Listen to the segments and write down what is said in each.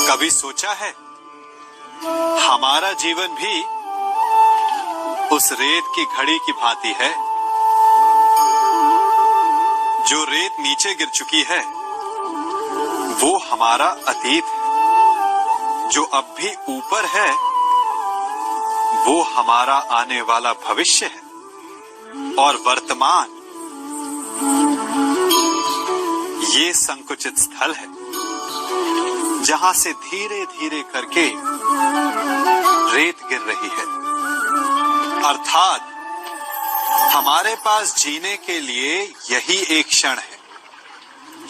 कभी सोचा है हमारा जीवन भी उस रेत की घड़ी की भांति है जो रेत नीचे गिर चुकी है। वो हमारा अतीत है। जो अब भी ऊपर है वो हमारा आने वाला भविष्य है। और वर्तमान ये संकुचित स्थल है जहां से धीरे धीरे करके रेत गिर रही है। अर्थात हमारे पास जीने के लिए यही एक क्षण है।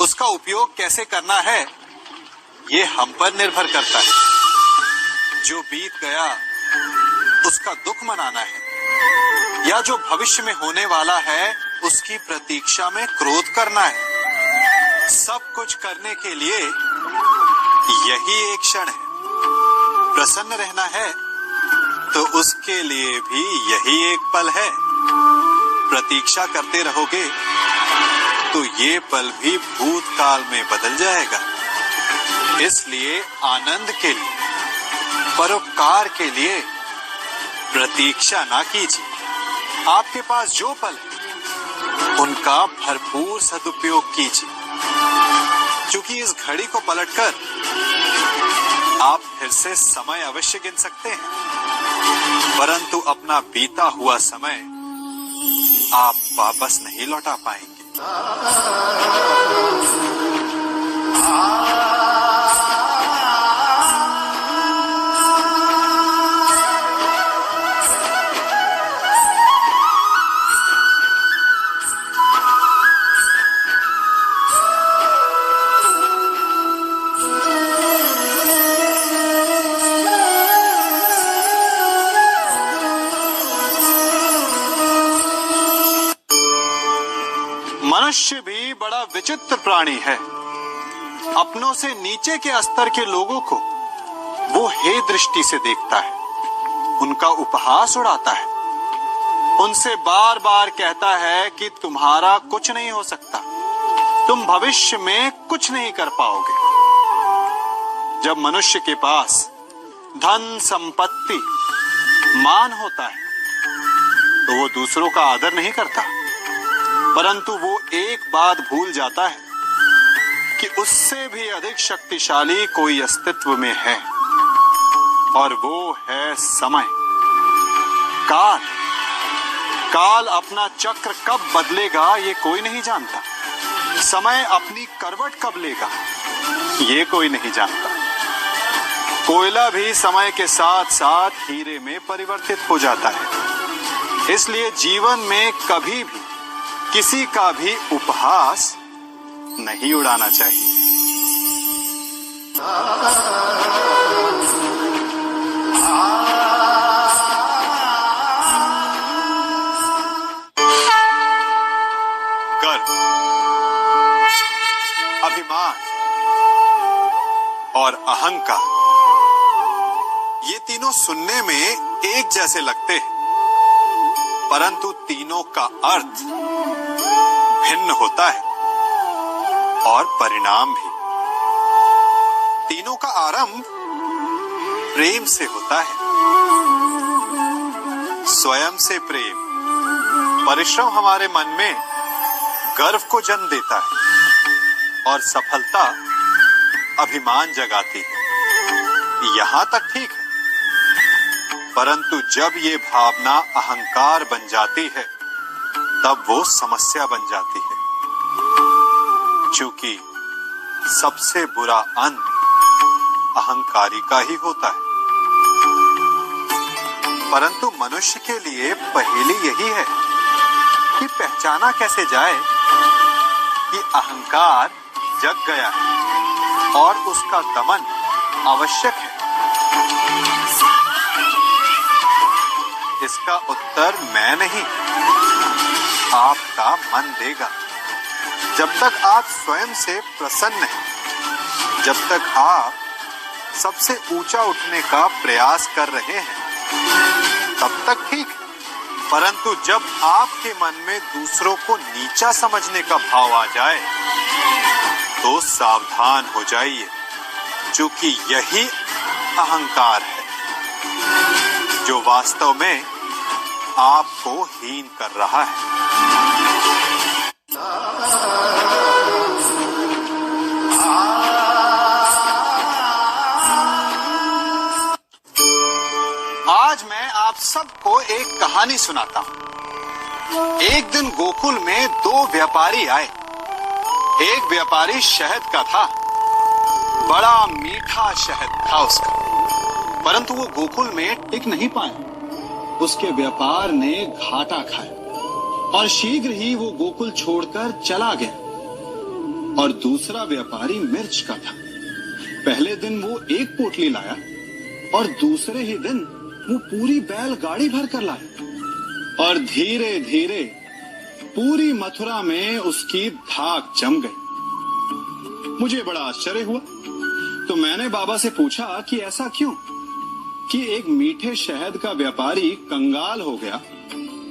उसका उपयोग कैसे करना है ये हम पर निर्भर करता है। जो बीत गया उसका दुख मनाना है या जो भविष्य में होने वाला है उसकी प्रतीक्षा में क्रोध करना है। सब कुछ करने के लिए यही एक क्षण है। प्रसन्न रहना है तो उसके लिए भी यही एक पल है। प्रतीक्षा करते रहोगे तो ये पल भी भूतकाल में बदल जाएगा। इसलिए आनंद के लिए, परोपकार के लिए प्रतीक्षा ना कीजिए। आपके पास जो पल है उनका भरपूर सदुपयोग कीजिए, क्योंकि इस घड़ी को पलटकर आप फिर से समय अवश्य गिन सकते हैं, परंतु अपना बीता हुआ समय आप वापस नहीं लौटा पाएंगे। मनुष्य भी बड़ा विचित्र प्राणी है। अपनों से नीचे के स्तर के लोगों को वो हे दृष्टि से देखता है, उनका उपहास उड़ाता है, उनसे बार बार कहता है कि तुम्हारा कुछ नहीं हो सकता, तुम भविष्य में कुछ नहीं कर पाओगे। जब मनुष्य के पास धन, संपत्ति, मान होता है तो वो दूसरों का आदर नहीं करता, परंतु वो एक बात भूल जाता है कि उससे भी अधिक शक्तिशाली कोई अस्तित्व में है, और वो है समय। काल काल अपना चक्र कब बदलेगा ये कोई नहीं जानता। समय अपनी करवट कब लेगा ये कोई नहीं जानता। कोयला भी समय के साथ साथ हीरे में परिवर्तित हो जाता है। इसलिए जीवन में कभी भी किसी का भी उपहास नहीं उड़ाना चाहिए। गर्व, अभिमान और अहंकार, ये तीनों सुनने में एक जैसे लगते हैं, परंतु तीनों का अर्थ भिन्न होता है और परिणाम भी। तीनों का आरंभ प्रेम से होता है। स्वयं से प्रेम, परिश्रम हमारे मन में गर्व को जन्म देता है और सफलता अभिमान जगाती है। यहां तक ठीक है, परंतु जब ये भावना अहंकार बन जाती है तब वो समस्या बन जाती है, क्योंकि सबसे बुरा अंत अहंकारी का ही होता है। परंतु मनुष्य के लिए पहेली यही है कि पहचाना कैसे जाए कि अहंकार जग गया है और उसका दमन आवश्यक है। इसका उत्तर मैं नहीं, आपका मन देगा। जब तक आप स्वयं से प्रसन्न हैं, जब तक आप सबसे ऊंचा उठने का प्रयास कर रहे हैं, तब तक ठीक है। परंतु जब आपके मन में दूसरों को नीचा समझने का भाव आ जाए तो सावधान हो जाइए। क्योंकि यही अहंकार है जो वास्तव में आपको हीन कर रहा है। आज मैं आप सबको एक कहानी सुनाता हूं। एक दिन गोकुल में दो व्यापारी आए। एक व्यापारी शहद का था, बड़ा मीठा शहद था उसका, परंतु वो गोकुल में टिक नहीं पाया। उसके व्यापार ने घाटा खाया और शीघ्र ही वो गोकुल छोड़कर चला गया। और दूसरा व्यापारी मिर्च का था। पहले दिन वो एक पोटली लाया और दूसरे ही दिन वो पूरी बैलगाड़ी भर कर लाया। और धीरे धीरे पूरी मथुरा में उसकी धाक जम गई। मुझे बड़ा आश्चर्य हुआ, तो मैंने बाबा से पूछा कि ऐसा क्यों कि एक मीठे शहद का व्यापारी कंगाल हो गया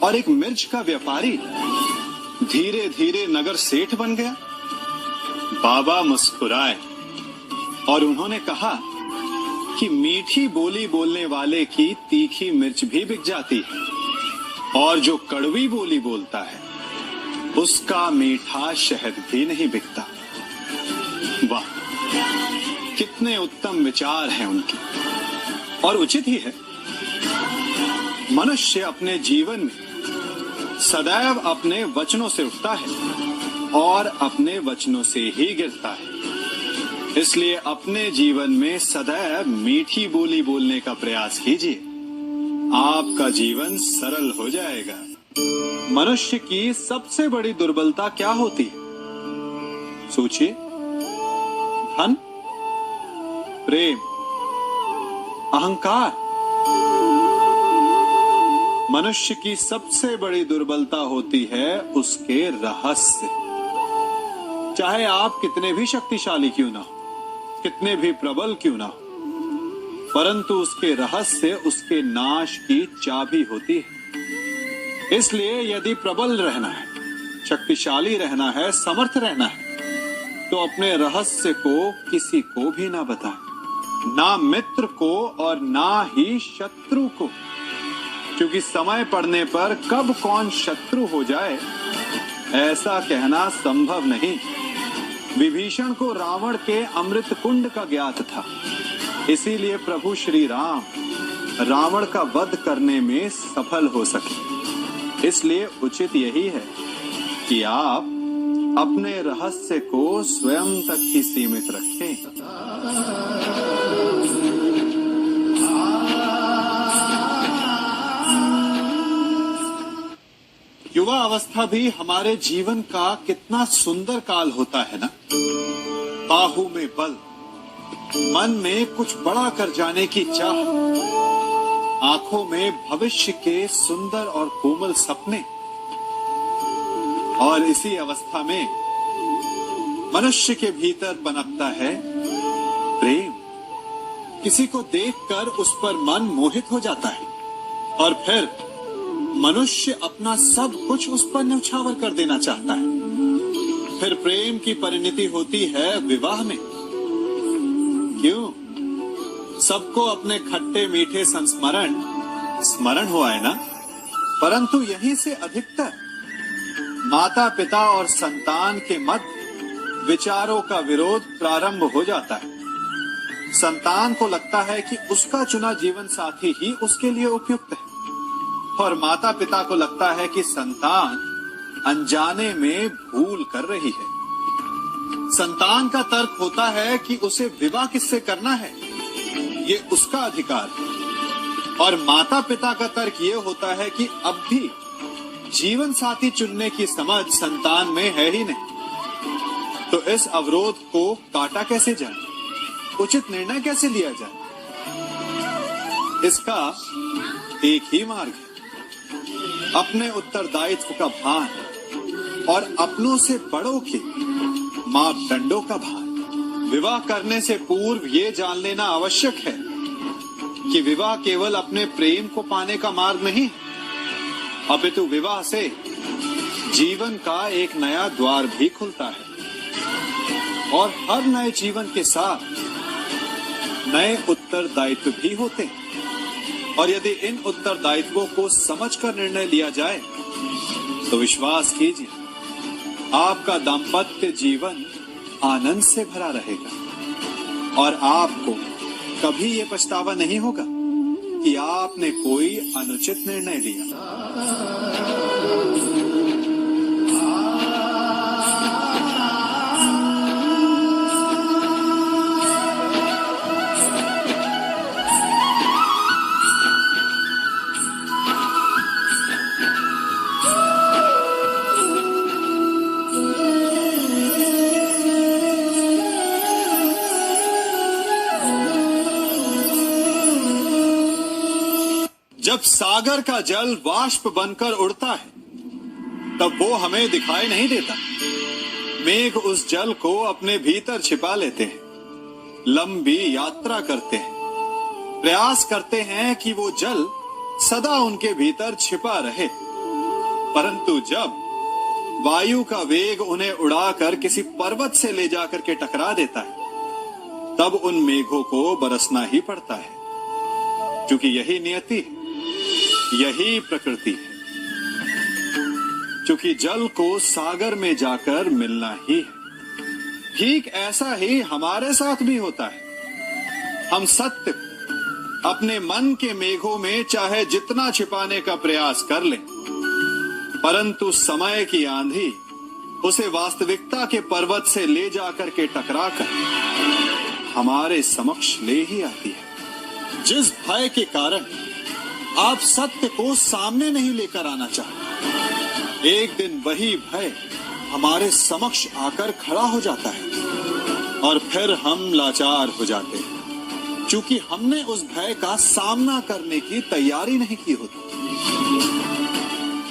और एक मिर्च का व्यापारी धीरे धीरे नगर सेठ बन गया। बाबा मुस्कुराए और उन्होंने कहा कि मीठी बोली बोलने वाले की तीखी मिर्च भी बिक जाती है और जो कड़वी बोली बोलता है उसका मीठा शहद भी नहीं बिकता। वाह, कितने उत्तम विचार हैं उनके, और उचित ही है। मनुष्य अपने जीवन में सदैव अपने वचनों से उठता है और अपने वचनों से ही गिरता है। इसलिए अपने जीवन में सदैव मीठी बोली बोलने का प्रयास कीजिए, आपका जीवन सरल हो जाएगा। मनुष्य की सबसे बड़ी दुर्बलता क्या होती है? सोचिए। धन, प्रेम, अहंकार। मनुष्य की सबसे बड़ी दुर्बलता होती है उसके रहस्य। चाहे आप कितने भी शक्तिशाली क्यों ना हो, कितने भी प्रबल क्यों ना हो, परंतु उसके रहस्य उसके नाश की चाबी होती है। इसलिए यदि प्रबल रहना है, शक्तिशाली रहना है, समर्थ रहना है, तो अपने रहस्य को किसी को भी ना बताएं, ना मित्र को और ना ही शत्रु को, क्योंकि समय पड़ने पर कब कौन शत्रु हो जाए ऐसा कहना संभव नहीं। विभीषण को रावण के अमृत कुंड का ज्ञात था, इसीलिए प्रभु श्री राम रावण का वध करने में सफल हो सके। इसलिए उचित यही है कि आप अपने रहस्य को स्वयं तक ही सीमित रखें। युवा अवस्था भी हमारे जीवन का कितना सुंदर काल होता है ना। बाहु में बल, मन में कुछ बड़ा कर जाने की चाह, आंखों में भविष्य के सुंदर और कोमल सपने। और इसी अवस्था में मनुष्य के भीतर पनपता है प्रेम। किसी को देखकर उस पर मन मोहित हो जाता है और फिर मनुष्य अपना सब कुछ उस पर न्यौछावर कर देना चाहता है। फिर प्रेम की परिणति होती है विवाह में। क्यों? सबको अपने खट्टे मीठे संस्मरण स्मरण हुआ है ना, परंतु यहीं से अधिकतर माता पिता और संतान के मध्य विचारों का विरोध प्रारंभ हो जाता है। संतान को लगता है कि उसका चुना जीवन साथी ही उसके लिए उपयुक्त है, और माता पिता को लगता है कि संतान अनजाने में भूल कर रही है। संतान का तर्क होता है कि उसे विवाह किससे करना है, ये उसका अधिकार है, और माता पिता का तर्क ये होता है कि अब भी जीवन साथी चुनने की समझ संतान में है ही नहीं। तो इस अवरोध को काटा कैसे जाए, उचित निर्णय कैसे लिया जाए? इसका एक ही मार्ग है, अपने उत्तरदायित्व का भान और अपनों से बड़ों के मापदंडों का भान। विवाह करने से पूर्व ये जान लेना आवश्यक है कि विवाह केवल अपने प्रेम को पाने का मार्ग नहीं, अपितु विवाह से जीवन का एक नया द्वार भी खुलता है। और हर नए जीवन के साथ नए उत्तरदायित्व भी होते हैं, और यदि इन उत्तरदायित्वों को समझकर निर्णय लिया जाए तो विश्वास कीजिए आपका दाम्पत्य जीवन आनंद से भरा रहेगा और आपको कभी ये पछतावा नहीं होगा कि आपने कोई अनुचित निर्णय लिया। जब सागर का जल वाष्प बनकर उड़ता है तब वो हमें दिखाई नहीं देता। मेघ उस जल को अपने भीतर छिपा लेते हैं, लंबी यात्रा करते हैं, प्रयास करते हैं कि वो जल सदा उनके भीतर छिपा रहे, परंतु जब वायु का वेग उन्हें उड़ाकर किसी पर्वत से ले जाकर के टकरा देता है तब उन मेघों को बरसना ही पड़ता है, क्योंकि यही नियति है, यही प्रकृति है। क्योंकि जल को सागर में जाकर मिलना ही है। ठीक ऐसा ही हमारे साथ भी होता है। हम सत्य अपने मन के मेघों में चाहे जितना छिपाने का प्रयास कर लें, परंतु समय की आंधी उसे वास्तविकता के पर्वत से ले जाकर के टकराकर हमारे समक्ष ले ही आती है। जिस भय के कारण आप सत्य को सामने नहीं लेकर आना चाहते, एक दिन वही भय हमारे समक्ष आकर खड़ा हो जाता है और फिर हम लाचार हो जाते हैं, क्योंकि हमने उस भय का सामना करने की तैयारी नहीं की होती।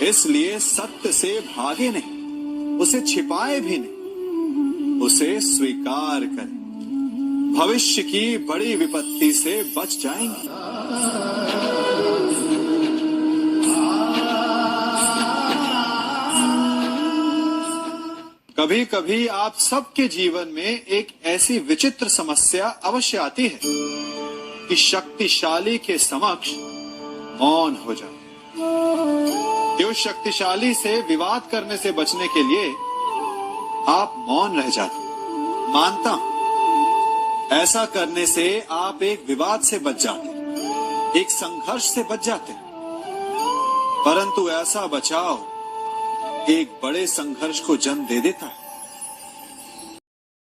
इसलिए सत्य से भागे नहीं, उसे छिपाए भी नहीं, उसे स्वीकार करें। भविष्य की बड़ी विपत्ति से बच जाएंगे। कभी कभी आप सबके जीवन में एक ऐसी विचित्र समस्या अवश्य आती है कि शक्तिशाली के समक्ष मौन हो जाए। उस शक्तिशाली से विवाद करने से बचने के लिए आप मौन रह जाते। मानता हूं ऐसा करने से आप एक विवाद से बच जाते, एक संघर्ष से बच जाते, परंतु ऐसा बचाव एक बड़े संघर्ष को जन्म दे देता है।